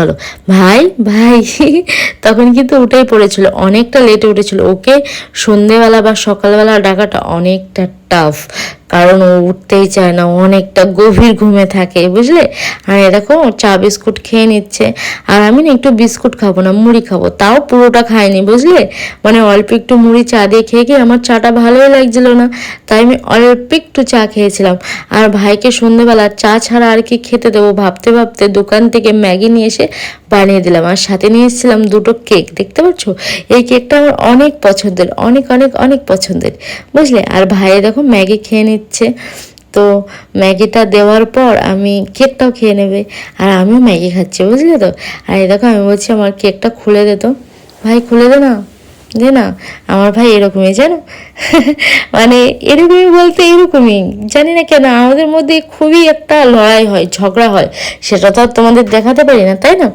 চলো ভাই ভাই তখন কিন্তু উঠেই পড়েছিল, অনেকটা লেটে উঠেছিল। ওকে সন্ধেবেলা বা সকালবেলা ডাকাটা অনেকটা টাফ, কারণ ও উঠতেই চায় না, অনেকটা গভীর ঘুমে থাকে, বুঝলে। আর এরকম চা বিস্কুট খেয়ে নিচ্ছে, আর আমি না একটু বিস্কুট খাবো না, মুড়ি খাবো, তাও পুরোটা খাইনি, বুঝলে। মানে অল্প একটু মুড়ি চা দিয়ে খেয়ে খেয়ে আমার চাটা ভালোই লাগছিল না, তাই আমি অল্প একটু চা খেয়েছিলাম। আর ভাইকে সন্ধেবেলা চা ছাড়া আর কি খেতে দেবো ভাবতে ভাবতে দোকান থেকে ম্যাগি নিয়ে এসে বানিয়ে দিলাম, আর সাথে নিয়ে এসেছিলাম দুটো কেক, দেখতে পাচ্ছ। এই কেকটা আমার অনেক পছন্দের, অনেক অনেক অনেক পছন্দের, বুঝলে। আর ভাইয়ে দেখো ম্যাগি খেয়ে নিচ্ছে। তো ম্যাগিটা দেওয়ার পর আমি কেকটাও খেয়ে নেবে, আর আমিও ম্যাগি খাচ্ছি, বুঝলে তো। আর এই দেখো আমি বলছি আমার কেকটা খুলে দে তো, ভাই খুলে দে না, দে না। আমার ভাই এরকমই জানো, মানে এরকমই বলতে এরকমই, জানি না কেন আমাদের মধ্যে খুবই একটা লড়াই হয়, ঝগড়া হয়, সেটা তো আর তোমাদের দেখাতে পারি না, তাই না।